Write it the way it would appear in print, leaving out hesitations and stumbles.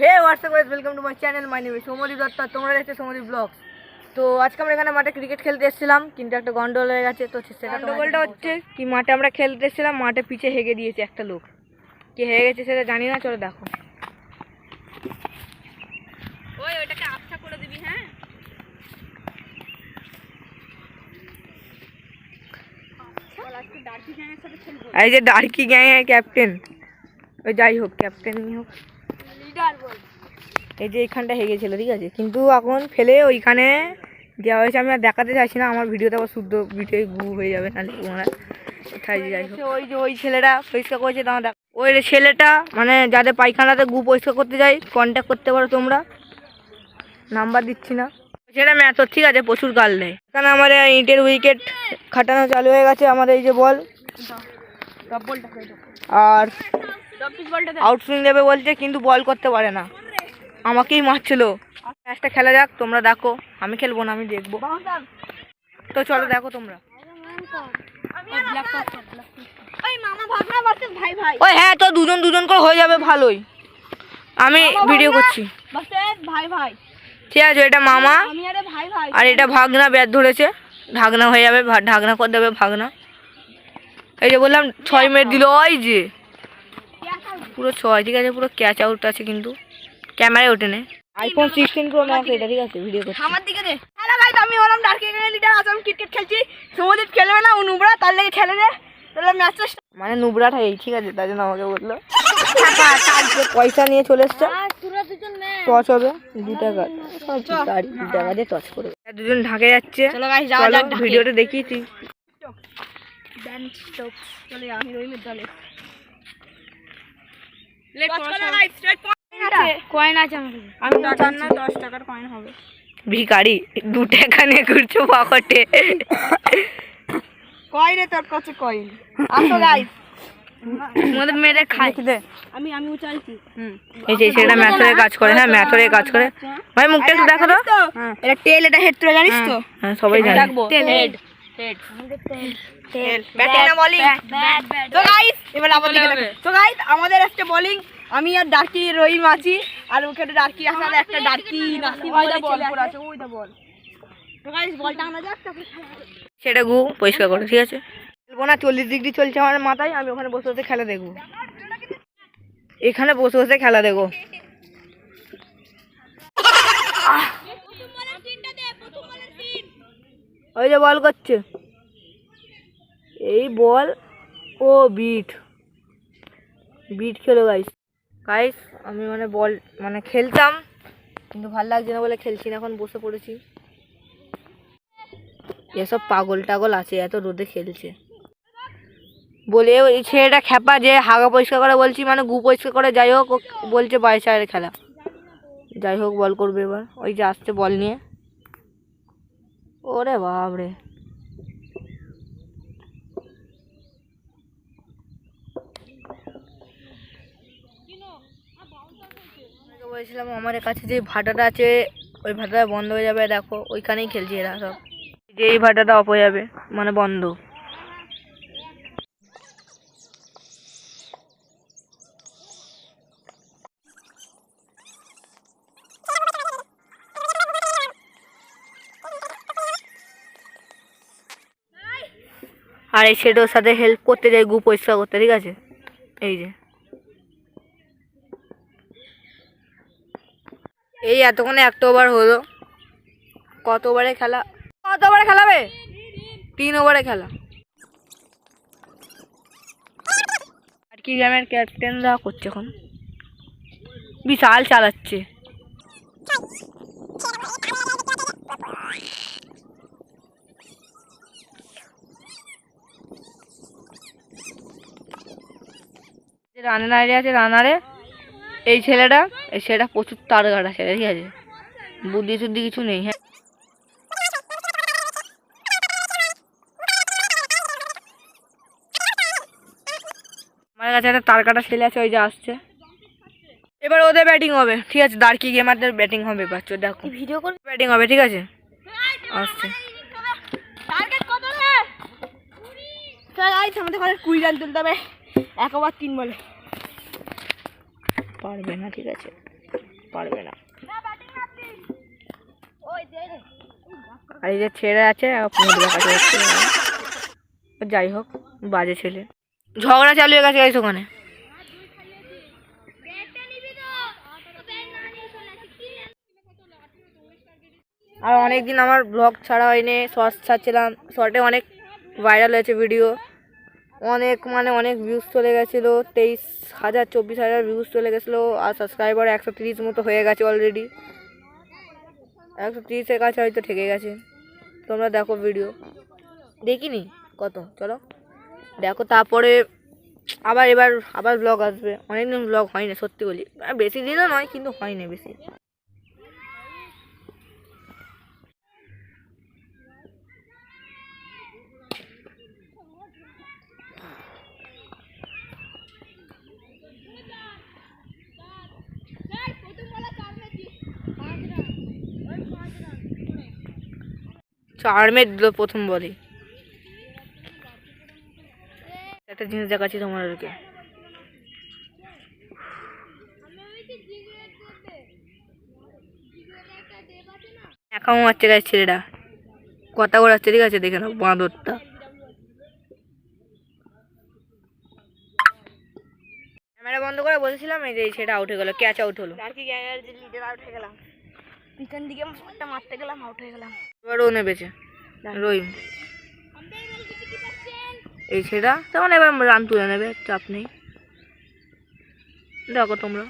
Hey WhatsApp guys, welcome to my channel. My name is Samadeep Dutta. তোমরা দেখছো Samdip blogs. তো আজকে আমরা এখানে মাঠে ক্রিকেট খেলতে এসেছিলাম, কিন্তু একটা গন্ডগোল হয়ে গেছে। তো সেটা গন্ডগোলটা হচ্ছে কি, মাঠে আমরা খেলতে এসেছিলাম, মাঠে পিছে হেগে দিয়েছে একটা লোক। কে হেগে গেছে সেটা জানি না, চলো দেখো। ওই ওইটাকে আবছা করে দিবি। হ্যাঁ, এই যে ডার্কি গ্যাংয়ের ক্যাপ্টেন, ওই যাই হোক ক্যাপ্টেনই হোক, এই যে এইখানটা হেগেছিল, ঠিক আছে, কিন্তু এখন ফেলে ওইখানে দেওয়া হয়েছে। আমি আর দেখাতে চাইছি না, আমার ভিডিওতে আবার শুদ্ধ ভিডিও গু হয়ে যাবে, নাহলে তোমরা কোথায় যাই হোক। ওই যে ওই ছেলেটা পরিষ্কার করেছে, তোমার দেখো ওই ছেলেটা, মানে যাদের পায়খানাতে গু পরিষ্কার করতে যাই, কন্ট্যাক্ট করতে পারো তোমরা, নাম্বার দিচ্ছি না। সেটা ম্যাথর, ঠিক আছে, প্রচুর গাল দেয়। এখানে আমাদের ইটের উইকেট খাটানো চালু হয়ে গেছে। আমাদের এই যে বল, আর আউটসুইং দেবে বলছে, কিন্তু বল করতে পারে না, আমাকেই মারছিল। ম্যাচটা খেলা যাক, তোমরা দেখো। আমি খেলবো না, আমি দেখবো। তো চলো দেখো তোমরা। ওই হ্যাঁ, তো দুজন দুজন করে হয়ে যাবে, ভালোই। আমি ভিডিও করছি, ঠিক আছে। এটা মামা আর এটা ভাগনা, ব্যাট ধরেছে, ঢাকনা হয়ে যাবে, ঢাকনা করে দেবে ভাগনা। এই যে বললাম 6 মিনিট দিল, ওই যে পুরো 6, ঠিক আছে, পুরো ক্যাচ আউট আছে, কিন্তু ক্যামেরায় ওঠে না। আইফোন 16 প্রো ম্যাক্স এটা, ঠিক আছে, ভিডিও করছি। আমার দিকে দে। হ্যালো গাইস, আমি হলাম ডার্কি গ্যাংয়ের লিডার। আজ আমি ক্রিকেট খেলছি। সমদীপ খেলবে না, ও নুবরা, তার লাগে খেলে রে। তাহলে ম্যাচটা মানে নুবরাটা এই, ঠিক আছে, তার জন্য আমাকে বললো পয়সা নিয়ে চলে এসছে। টচ হবে 2 টাকা, 2 টাকা দিয়ে টচ করে দুজন ঢাকে যাচ্ছে। চলো গাইস, যাও যাক, ভিডিওটা দেখিয়েছি। ব্যান্ড স্টপ, চলে আমি রহিমের দলে। কয়েন আছে আমি 10 টাকার কয়েন হবে। ভিখারি 2 টাকা নিয়ে ঘুরছো পকেটে। কয়েনে তোর কাছে কয়েন। আসো গাইস, আমাদের মেরে খাই দে। আমি উচাইছি। এই যে সেটা ম্যাথরে কাজ করে। হ্যাঁ, ম্যাথরে কাজ করে। ভাই মুখটা একটু দেখো তো। এটা টেল, এটা হেড, তুই জানিস তো? হ্যাঁ, সবাই জানে। টেল, হেড, টেল, ব্যাটিং না বোলিং? তো গাইস, এবার আমাদের দিকে দেখো। তো গাইস, আমাদের একটা বোলিং, আমি আর ডার্কি রহিম আছি, আর ওখানে ডার্কি আছে, আর একটা ডার্কি নাসিম বলে চলে আছে। ওইটা বল। তো গাইস, বলটা আনা যাক, তারপর সেটা গু পরিষ্কার করো, ঠিক আছে। খেলবো না, 40 ডিগ্রি চলছে আমার মাথায়। আমি ওখানে বসে বসে খেলা দেখবো, এখানে বসে বসে খেলা দেখবো। ওই যে বল করছে, এই বল, ও বিট খেলো গাইস। গাইস, আমি মানে বল মানে খেলতাম, কিন্তু ভালো লাগছে না বলে খেলছি না, এখন বসে পড়েছি। এসব পাগল টাগল আছে, এত রোদে খেলছে বলে। ওই ছেলেটা খ্যাপা, যে হাগা পরিষ্কার করে বলছি, মানে গু পরিষ্কার করে, যাই হোক, বলছে বাইরে খেলা। যাই হোক, বল করবে এবার। ওই যে আসছে বল নিয়ে। ওরে বাপরে, বলছিলাম আমার কাছে যে ভাটাটা আছে, ওই ভাটাটা বন্ধ হয়ে যাবে। দেখো ওইখানেই খেলছি এরা সব, যে এই ভাটাটা অফ হয়ে যাবে, মানে বন্ধ। আর এই সেটার সাথে হেল্প করতে যাই, গু পরিষ্কার করতে, ঠিক আছে। এই যে এই এতক্ষণে 1 ওভার হলো। কত ওভারে খেলা? কত ওভারে খেলাবে? 3 ওভারে খেলা। আর কি গ্রামের ক্যাপ্টেনরা করছে এখন, বিশাল চালাচ্ছে। রানার আইডিয়া আছে, রানারে এই ছেলেটা প্রচুর তার গাড়া ছেলে, ঠিক আছে, বুদ্ধি শুদ্ধি কিছু নেই। হ্যাঁ, আমার কাছে একটা তার কাটা ছেলে আছে, ওই যে আসছে। এবার ওদের ব্যাটিং হবে, ঠিক আছে, ডার্কি গেমারদের ব্যাটিং হবে। বাচ্চা দেখো, ভিডিও করে ব্যাটিং হবে, ঠিক আছে, আসছে। আমাদের ঘরে 20 রান তুলতে হবে, 1 ওভার 3 বলে। পারবে না, ঠিক আছে। পারবে না। আর এই যে ছেড়ে আছে যাই হোক বাজে ছেলে, ঝগড়া চালু হয়ে গেছে গাইস ওখানে। আর অনেকদিন আমার ব্লগ ছাড়া হয়নি, শর্টস ছাড়ছিলাম, শর্টে অনেক ভাইরাল হয়েছে ভিডিও, অনেক মানে অনেক ভিউজ চলে গেছিলো, 23,000 24,000 ভিউজ চলে গেছিলো। আর সাবস্ক্রাইবার 130 মতো হয়ে গেছে অলরেডি, 130-এর কাছে হয়তো ঠেকে গেছে। তোমরা দেখো ভিডিও, দেখিনি কত, চলো দেখো। তারপরে আবার ব্লগ আসবে, অনেকদিন ব্লগ হয়নি সত্যি বলি, বেশি দিনও নয় কিন্তু হয়নি বেশি। চার্মের দিল প্রথম বলে। একটা জিনিস দেখাচ্ছি তোমাদেরকে, একা মারছে গাছ ছেলেটা, কথা বলাচ্ছে, ঠিক আছে দেখে নাও বাঁদরটা। ক্যামেরা বন্ধ করে বসেছিলাম, এই যে সেটা আউট হয়ে গেল, ক্যাচ আউট হলো। আর কি লিডার আউট হয়ে গেলাম, পিছন দিকে একটা মারতে গেলাম, আউট হয়ে গেলাম। এবার ও নেবেছে রহিম, এই সেটা তেমন এবার রান তুলে নেবে, চাপ নেই, দেখো তোমরা।